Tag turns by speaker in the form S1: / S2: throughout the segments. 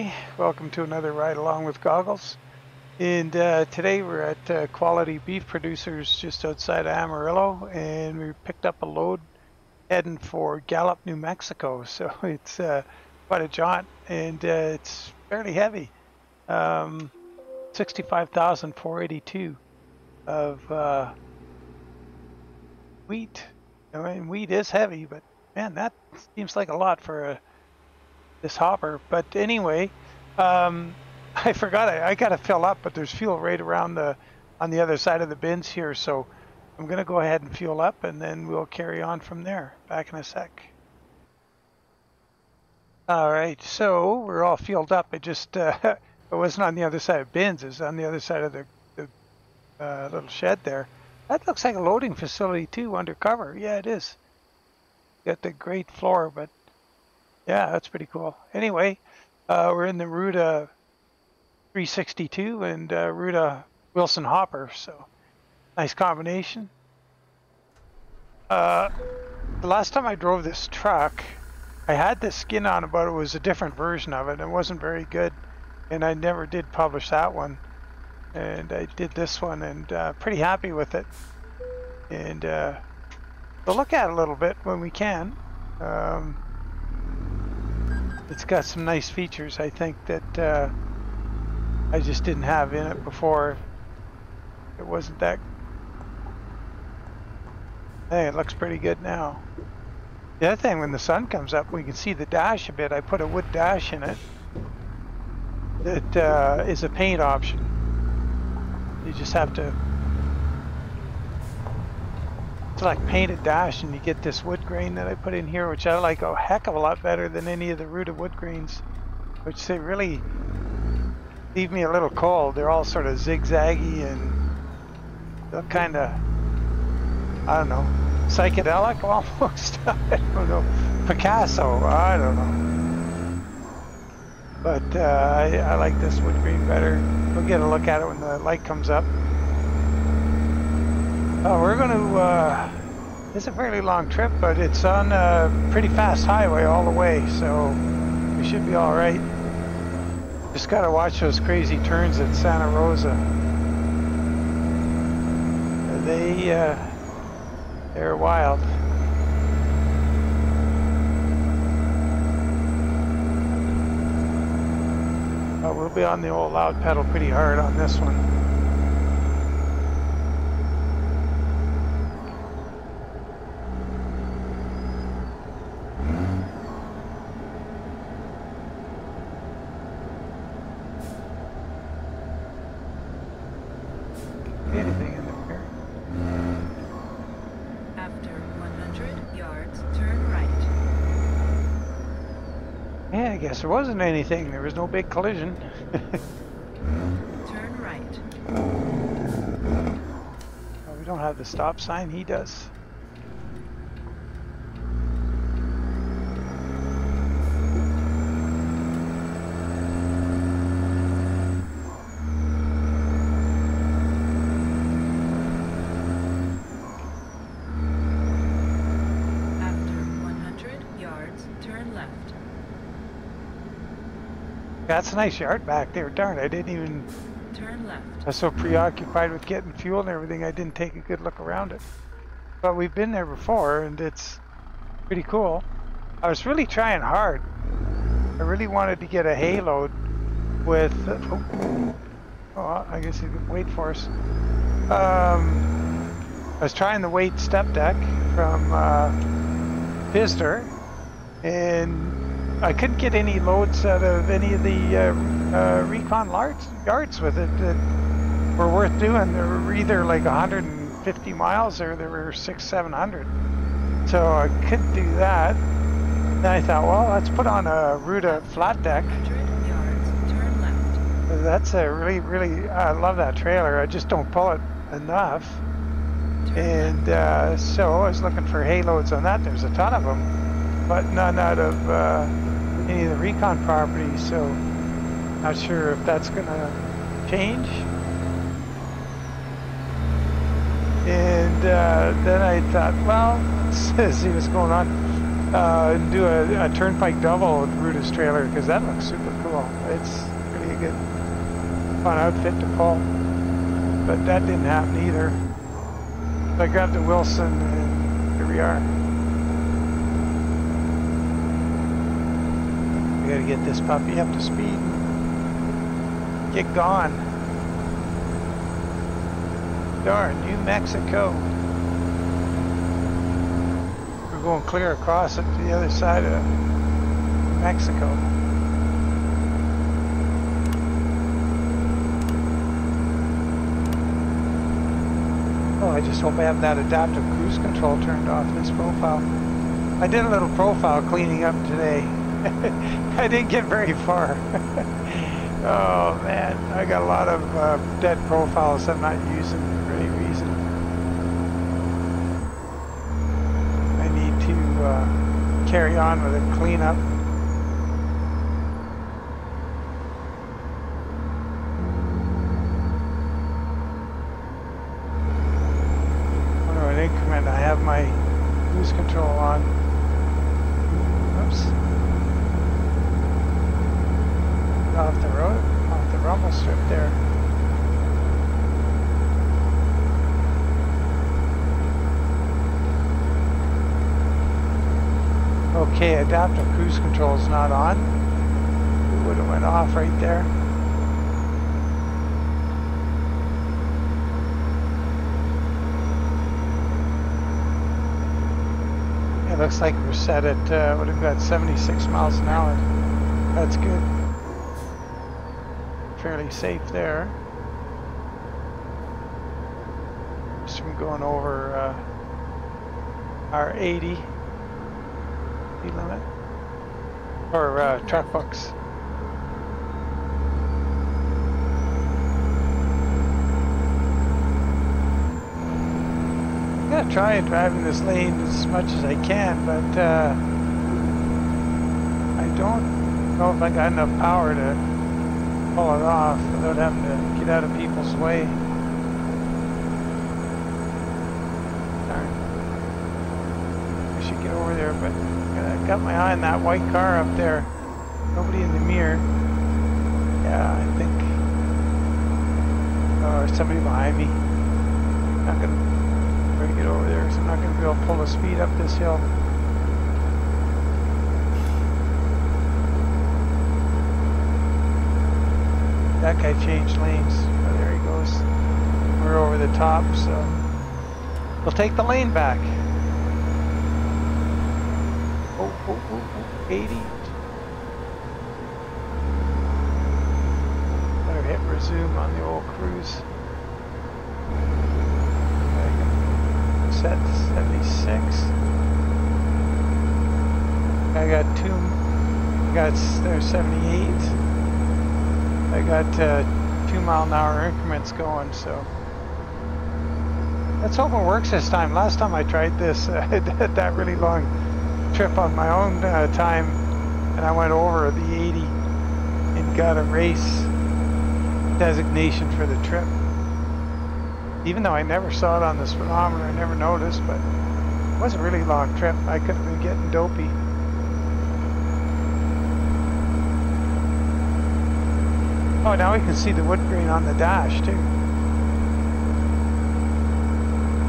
S1: everybody. Welcome to another Ride Along with Goggles. And today we're at Quality Beef Producers just outside of Amarillo, and we picked up a load heading for Gallup, New Mexico. So it's quite a jaunt, and it's fairly heavy. 65,482 of wheat. I mean, wheat is heavy, but man, that seems like a lot for this hopper. But anyway, I forgot I got to fill up, but there's fuel right around on the other side of the bins here, so I'm gonna go ahead and fuel up, and then we'll carry on from there. Back in a sec. All right, so we're all fueled up. It just it wasn't on the other side of bins. It was on the other side of the little shed there. That looks like a loading facility too, undercover. Yeah, it is. Got the great floor, but yeah, that's pretty cool. Anyway, we're in the Ruda 362 and Ruda Wilson hopper, so nice combination. The last time I drove this truck, I had this skin on it, but it was a different version of it. It wasn't very good, and I never did publish that one. And I did this one, and pretty happy with it. And we'll look at it a little bit when we can. It's got some nice features, I think, that I just didn't have in it before. It wasn't that. Hey, it looks pretty good now. The other thing, when the sun comes up, we can see the dash a bit. I put a wood dash in it. It is a paint option. You just have to select painted dash, and you get this wood grain that I put in here, which I like a heck of a lot better than any of the Ruda wood grains, which they really leave me a little cold. They're all sort of zigzaggy and they're kind of, I don't know, psychedelic almost. I don't know, Picasso, I don't know. But I like this wood grain better. We'll get a look at it when the light comes up. We're going to, it's a fairly long trip, but it's on a pretty fast highway all the way, so we should be all right. Just got to watch those crazy turns at Santa Rosa. They're wild. We'll be on the old loud pedal pretty hard on this one. Anything in there?
S2: After 100 yards, turn right.
S1: Yeah, I guess there wasn't anything. There was no big collision.
S2: Turn right.
S1: Oh, we don't have the stop sign. He does. That's a nice yard back there. Darn, I didn't even...
S2: Turn left.
S1: I was so preoccupied with getting fuel and everything, I didn't take a good look around it. But we've been there before, and it's pretty cool. I was really trying hard. I really wanted to get a hay load with... oh, I guess you could wait for us. I was trying the weight step deck from Pisder, and I couldn't get any loads out of any of the Recon yards with it that were worth doing. They were either like 150 miles or they were 600-700. So I couldn't do that. Then I thought, well, let's put on a Ruda flat deck.
S2: 100 yards, turn left.
S1: That's a really, I love that trailer. I just don't pull it enough. And so I was looking for hay loads on that. There's a ton of them, but none out of any of the Recon properties, so not sure if that's gonna change. And then I thought, well, let's see what's going on. and do a turnpike double with Ruda's trailer because that looks super cool. It's really a good, fun outfit to pull. But that didn't happen either. So I grabbed the Wilson and here we are. We gotta get this puppy up to speed. Get gone. Darn, New Mexico. We're going clear across it to the other side of Mexico. Oh, I just hope I have that adaptive cruise control turned off this profile. I did a little profile cleaning up today. I didn't get very far. Oh man, I got a lot of dead profiles I'm not using for any reason. I need to carry on with a cleanup. Under an increment, I have my cruise control on. Oops. Off the road, off the rumble strip there. Okay, adaptive cruise control is not on. It would have went off right there. It looks like we're set at, would have got 76 miles an hour. That's good. Fairly safe there. Just from going over our 80 speed limit or truck books. I'm gonna try driving this lane as much as I can, but I don't know if I got enough power to pull it off without having to get out of people's way. Darn. I should get over there, but I got my eye on that white car up there. Nobody in the mirror. Yeah, I think. Oh, there's somebody behind me. Not gonna try to get over there, so I'm not gonna be able to pull the speed up this hill. That guy changed lanes. Oh, there he goes. We're over the top, so we'll take the lane back. Oh, 80. Better hit resume on the old cruise. Set 76. I got there's 78. I got 2-mile-an-hour increments going, so let's hope it works this time. Last time I tried this, I did that really long trip on my own time, and I went over the 80 and got a race designation for the trip. Even though I never saw it on the speedometer, I never noticed, but it was a really long trip. I could have been getting dopey. Oh, now we can see the wood grain on the dash too.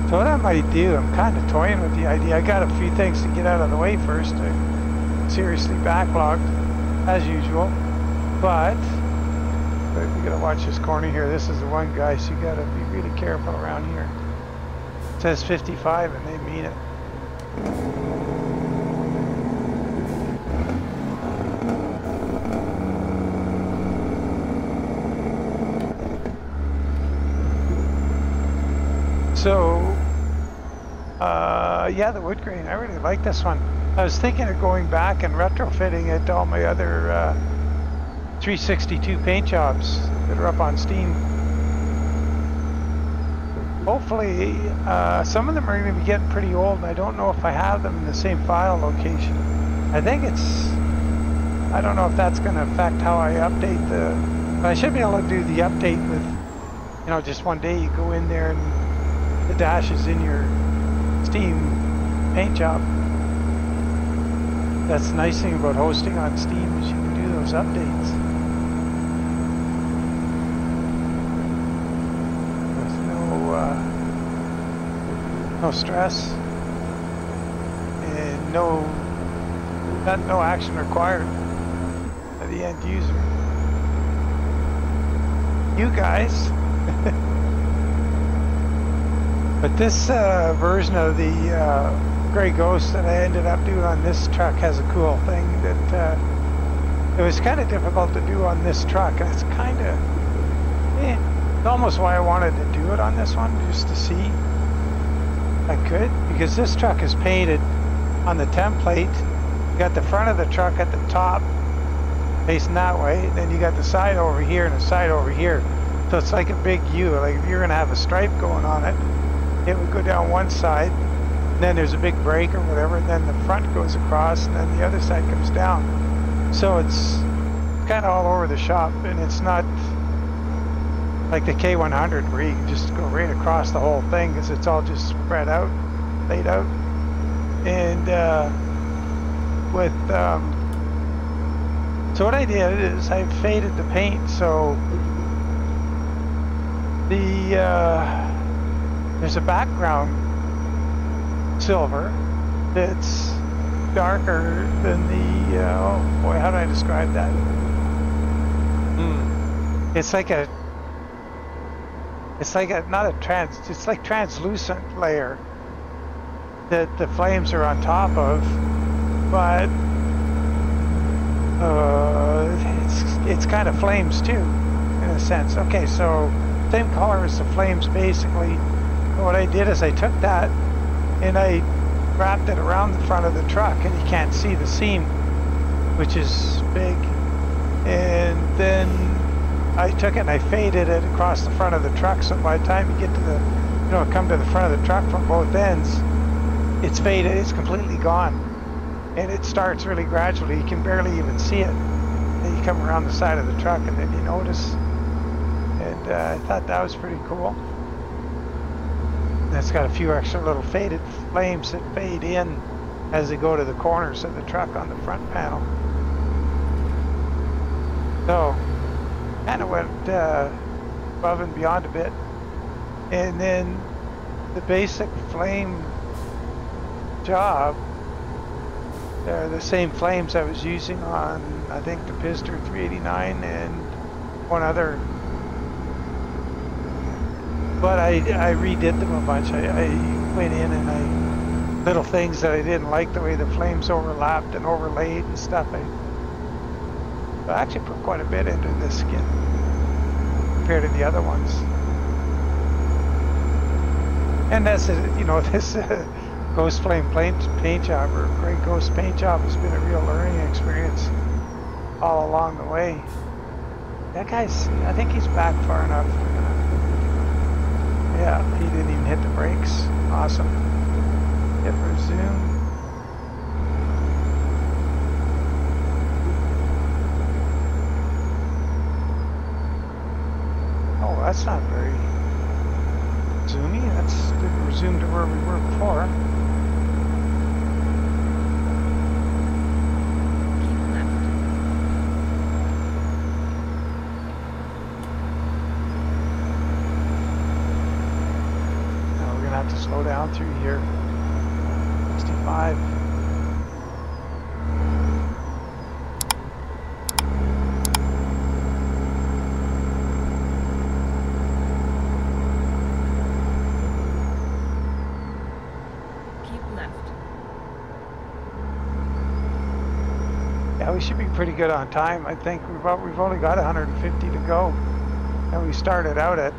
S1: So what I might do, I'm kind of toying with the idea. I got a few things to get out of the way first. I'm seriously backlogged, as usual. But we gotta watch this corner here. This is the one, guy, so you gotta be really careful around here. It says 55 and they mean it. So, yeah, the wood grain, I really like this one. I was thinking of going back and retrofitting it to all my other 362 paint jobs that are up on Steam. Hopefully, some of them are going to be getting pretty old, and I don't know if I have them in the same file location. I think I don't know if that's going to affect how I update but I should be able to do the update with, just one day you go in there and the dash is in your Steam paint job. that's the nice thing about hosting on Steam is you can do those updates. With no stress and no action required by the end user. You guys. But this version of the Grey Ghost that I ended up doing on this truck has a cool thing that it was kind of difficult to do on this truck, and it's kind of it's almost why I wanted to do it on this one, just to see if I could, because this truck is painted on the template. You got the front of the truck at the top facing that way, then you got the side over here and the side over here, so it's like a big U. Like if you're gonna have a stripe going on it, it would go down one side, and then there's a big break or whatever, and then the front goes across, and then the other side comes down. So it's kind of all over the shop, and it's not like the K100 where you can just go right across the whole thing, because it's all just spread out, laid out. And so what I did is I faded the paint, so there's a background silver that's darker than the, oh boy, how do I describe that? It's like translucent layer that the flames are on top of, but it's kind of flames too, in a sense. Okay, so same color as the flames basically. What I did is I took that and I wrapped it around the front of the truck, and you can't see the seam, which is big. And then I took it and I faded it across the front of the truck, so by the time you get to the, come to the front of the truck from both ends, it's faded, it's completely gone. And it starts really gradually, you can barely even see it. Then you come around the side of the truck and then you notice. And I thought that was pretty cool. It's got a few extra little faded flames that fade in as they go to the corners of the truck on the front panel. So, kind of went above and beyond a bit. And then the basic flame job, they're the same flames I was using on, I think, the Pister 389 and one other. But I redid them a bunch. I went in and little things that I didn't like, the way the flames overlapped and overlaid and stuff. I actually put quite a bit into this skin compared to the other ones. And that's this Ghost Flame paint job, or Grey Ghost paint job, has been a real learning experience all along the way. That guy's, I think he's back far enough. Yeah, he didn't even hit the brakes. Awesome. Hit resume. Oh, that's not very zoomy. That's didn't resume to where we were before. Slow down through here. 65.
S2: Keep left.
S1: Yeah, we should be pretty good on time. I think we've only got 150 to go, and we started out at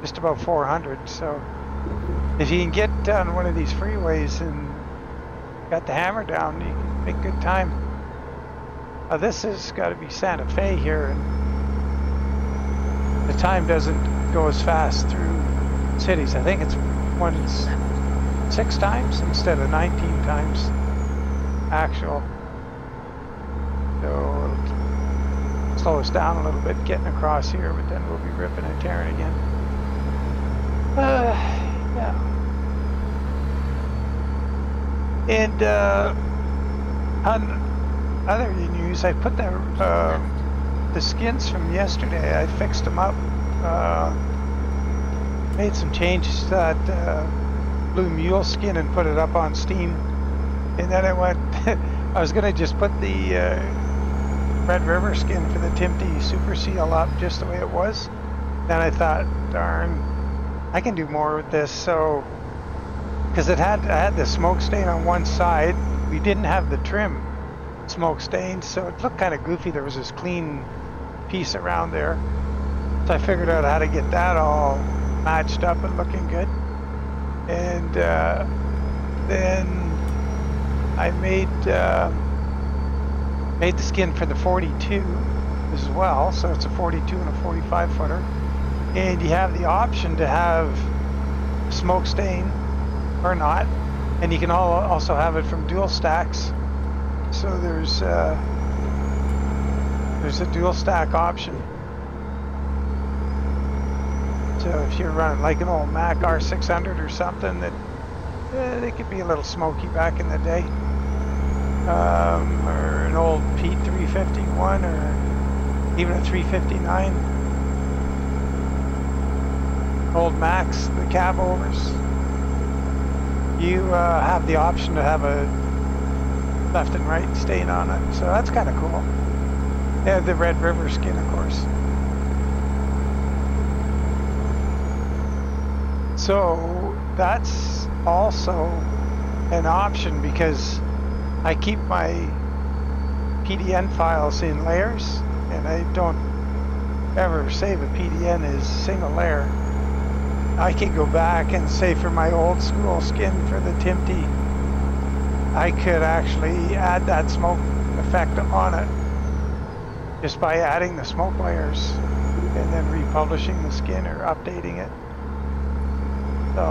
S1: just about 400. So if you can get down one of these freeways and got the hammer down, you can make good time. This has got to be Santa Fe here, and the time doesn't go as fast through cities. I think it's 6 times instead of 19 times actual. So it'll slow us down a little bit getting across here, but then we'll be ripping and tearing again. Yeah. And On other news, I put the skins from yesterday. I fixed them up, made some changes to that blue mule skin and put it up on Steam. And then I went, I was gonna just put the Red River skin for the Timpty Super Seal up just the way it was. Then I thought, darn, I can do more with this. So, because I had the smoke stain on one side, we didn't have the trim smoke stain, so it looked kind of goofy. There was this clean piece around there. So I figured out how to get that all matched up and looking good. And then I made the skin for the 42 as well. So it's a 42 and a 45 footer. And you have the option to have smoke stain or not. And you can also have it from dual stacks. So there's a dual stack option. So if you're running like an old Mac R600 or something, that they could be a little smoky back in the day, or an old Pete 351 or even a 359, old Macs, the cab overs. You have the option to have a left and right stain on it, so that's kind of cool. Yeah, the Red River skin, of course. So that's also an option because I keep my PDN files in layers, and I don't ever save a PDN as single layer. I could go back and say for my old school skin for the Timpty, I could actually add that smoke effect on it just by adding the smoke layers and then republishing the skin or updating it. So,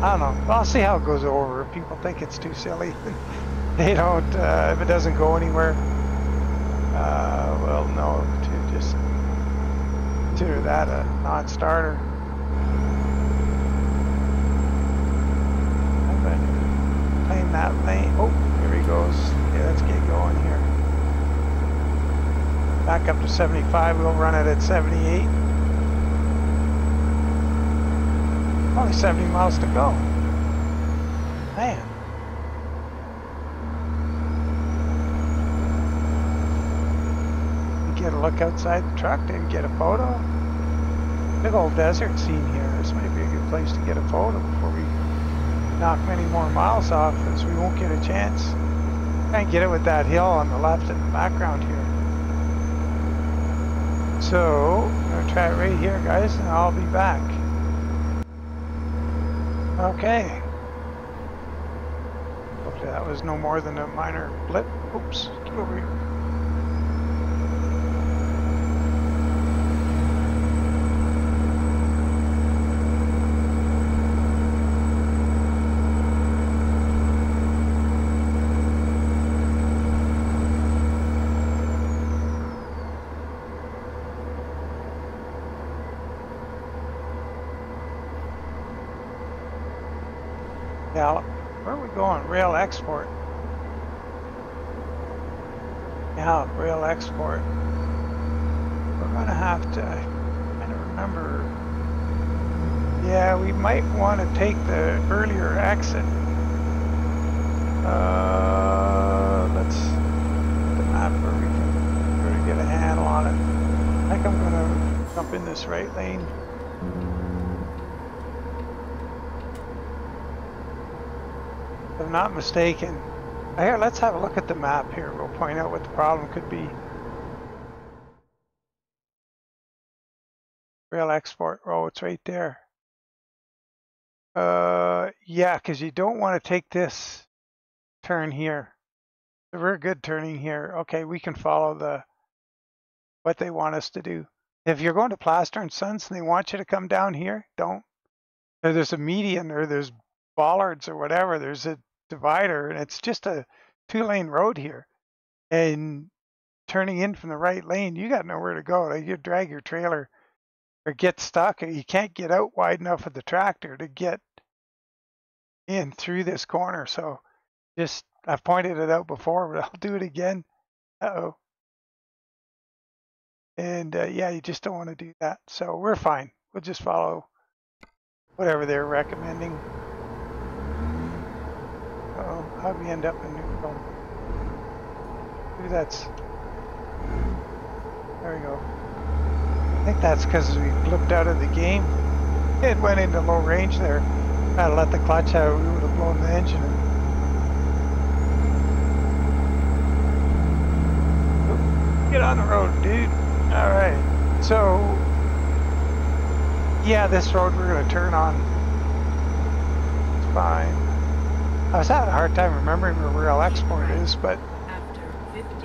S1: I don't know. I'll see how it goes over. If people think it's too silly, they don't, if it doesn't go anywhere, well, no, to just consider that a non-starter. Claim that lane. Oh, here he goes. Okay, let's get going here. Back up to 75. We'll run it at 78. Only 70 miles to go. Man. You get a look outside the truck, didn't get a photo. Big old desert scene here. This might be a good place to get a photo before we knock many more miles off, as we won't get a chance. Try and get it with that hill on the left in the background here. So, I'm going to try it right here, guys, and I'll be back. Okay. Hopefully that was no more than a minor blip. Oops, get over here. Gallup. Where are we going? Rail export. Gallup, rail export. We're going to have to, I don't remember. Yeah, we might want to take the earlier exit. Let's get the map where we can sort of get a handle on it. I think I'm going to jump in this right lane. If I'm not mistaken. Here, let's have a look at the map here. We'll point out what the problem could be. Rail export. Oh, it's right there. Yeah, because you don't want to take this turn here. So we're good turning here. Okay, we can follow what they want us to do. If you're going to Plaster and Sons and they want you to come down here, don't. Or there's a median, or there's bollards or whatever. There's a divider, and it's just a 2-lane road here. And turning in from the right lane, you got nowhere to go. You drag your trailer or get stuck, or you can't get out wide enough with the tractor to get in through this corner. So just I've pointed it out before, but I'll do it again. Uh-oh. And yeah, you just don't want to do that. So we're fine. We'll just follow whatever they're recommending. Uh-oh, how'd we end up in neutral? Maybe that's... There we go. I think that's because we blipped out of the game. It went into low range there. I'd let the clutch out, we would have blown the engine in. Get on the road, dude. All right. So, yeah, this road we're going to turn on. It's fine. I was having a hard time remembering where Real Export is, but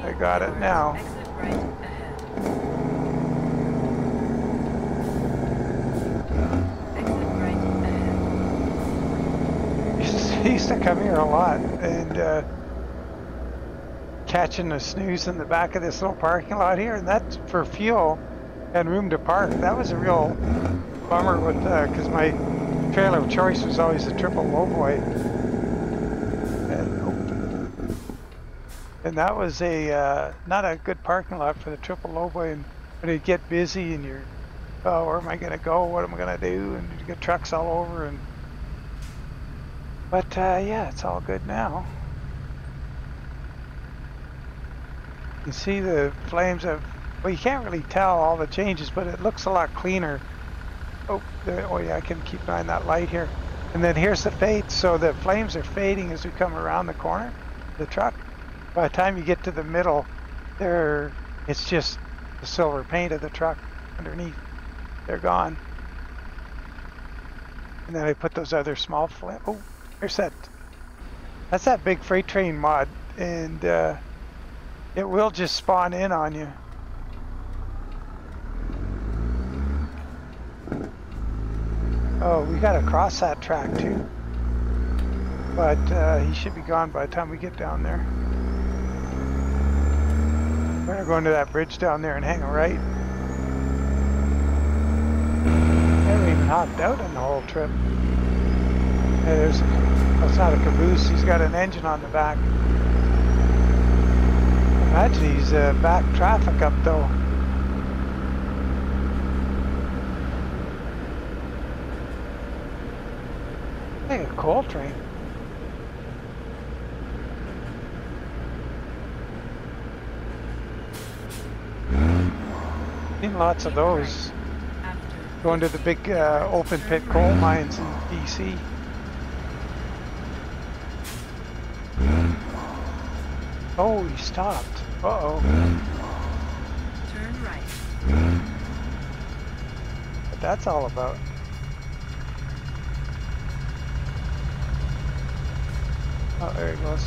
S1: I got it now.
S2: Exit right ahead. Exit right ahead.
S1: He used to come here a lot, and catching the snooze in the back of this little parking lot here, and that's for fuel and room to park. That was a real bummer with because my trailer of choice was always a triple lowboy, and that was a not a good parking lot for the triple lowboy. And when it get busy and you're, oh, where am I going to go? What am I going to do? And you get trucks all over. And but yeah, it's all good now. You see the flames of, well, you can't really tell all the changes, but it looks a lot cleaner. Oh, there, oh yeah, I can keep an eye on that light here. And then here's the fade. So the flames are fading as we come around the corner, the truck. By the time you get to the middle, there, it's just the silver paint of the truck underneath. They're gone. And then I put those other small flames. Oh, there's that. That's that big freight train mod, and it will just spawn in on you. Oh, we gotta cross that track too. But he should be gone by the time we get down there. We're gonna go into that bridge down there and hang a right. I haven't even hopped out on the whole trip. Hey, there's, oh, it's not a caboose, he's got an engine on the back. Imagine he's back traffic up though. Like a coal train. Seen lots of those. Going to the big open pit coal mines in BC. Oh, he stopped. Uh-oh.
S2: Turn right.
S1: What that's all about. Oh, there he goes.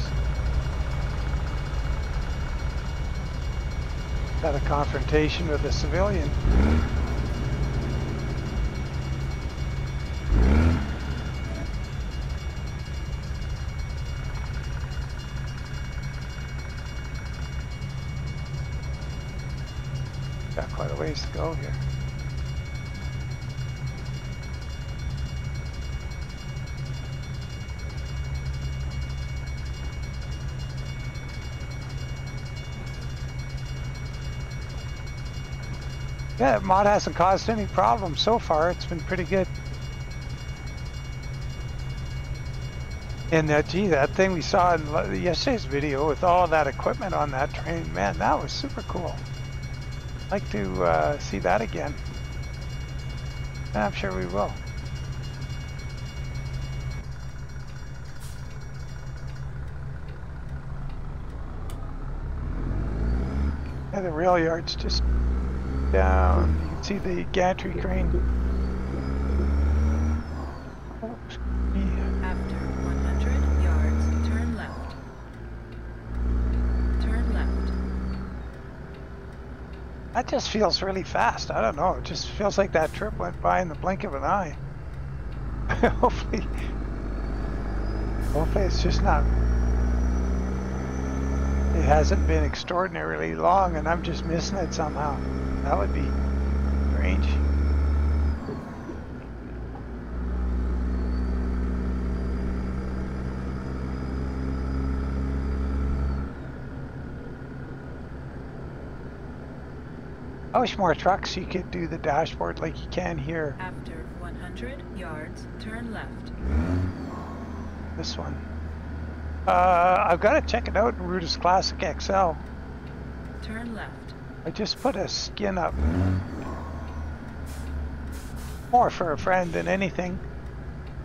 S1: Had a confrontation with a civilian. Got quite a ways to go here. Yeah, mod hasn't caused any problems so far. It's been pretty good. And gee, that thing we saw in yesterday's video with all of that equipment on that train, man, that was super cool. I'd like to see that again. And I'm sure we will. Yeah, the rail yard's just down. You can see the gantry crane.
S2: After 100 yards, turn left. Turn left.
S1: That just feels really fast. I don't know. It just feels like that trip went by in the blink of an eye. hopefully it's just not. It hasn't been extraordinarily long and I'm just missing it somehow. That would be strange. I wish more trucks you could do the dashboard like you can here.
S2: After 100 yards, turn left.
S1: This one. I've got to check it out in Ruda's Classic XL.
S2: Turn left.
S1: I just put a skin up. More for a friend than anything.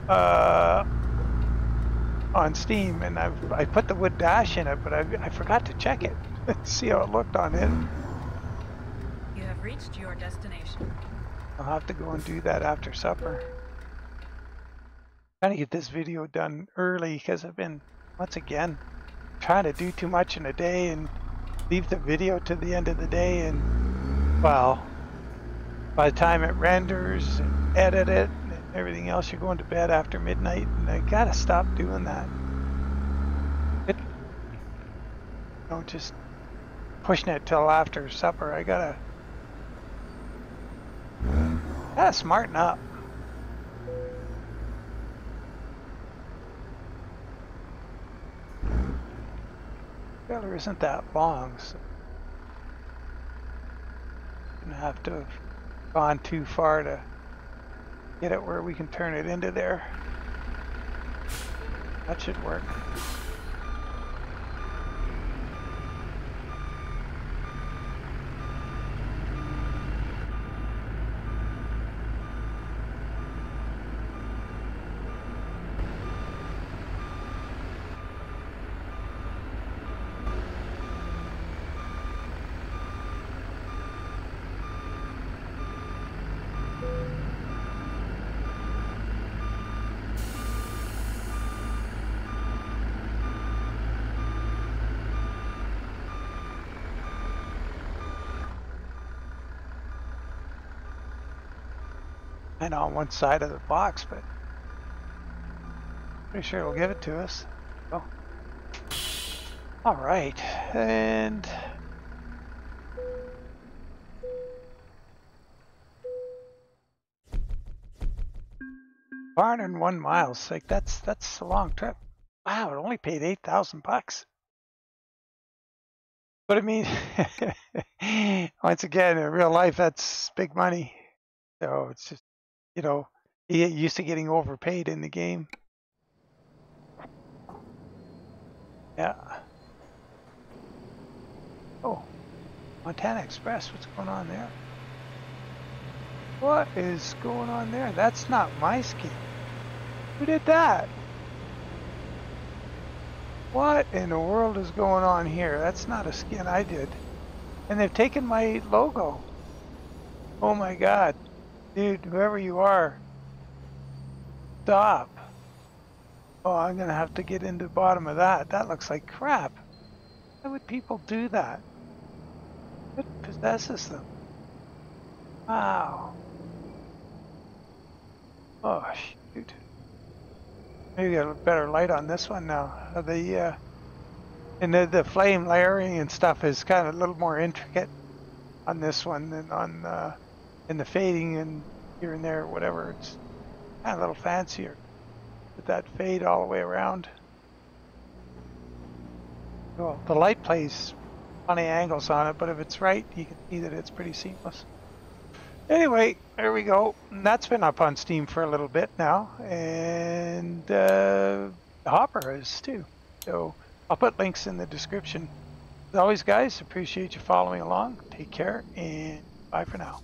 S1: On Steam, and I put the wood dash in it, but I forgot to check it. See how it looked on it.
S2: You have reached your destination.
S1: I'll have to go and do that after supper. Trying to get this video done early because I've been, once again, trying to do too much in a day and leave the video to the end of the day, and well, by the time it renders and edit it and everything else, you're going to bed after midnight, and I gotta stop doing that. Just pushing it till after supper. I gotta smarten up. Trailer isn't that long, so gonna have to have gone too far to get it where we can turn it into there. That should work. And on one side of the box, but pretty sure it'll give it to us. Oh. All right, and $401 miles. Like that's a long trip. Wow, it only paid $8,000. But I mean, once again, in real life, that's big money. So it's just, you know, you get used to getting overpaid in the game. Yeah. Oh, Montana Express, what's going on there? What is going on there? That's not my skin. Who did that? What in the world is going on here? That's not a skin I did. And they've taken my logo. Oh my God. Dude, whoever you are, stop. Oh, I'm gonna have to get into the bottom of that. That looks like crap. Why would people do that? What possesses them? Wow. Oh, shoot. Maybe get a better light on this one now. And the flame layering and stuff is kind of a little more intricate on this one than on in the fading and here and there, whatever. It's kind of a little fancier with that fade all the way around. Well, the light plays funny angles on it, but if it's right, you can see that it's pretty seamless. Anyway, there we go. And that's been up on Steam for a little bit now, and the Hopper is too. So I'll put links in the description. As always, guys, appreciate you following along. Take care, and bye for now.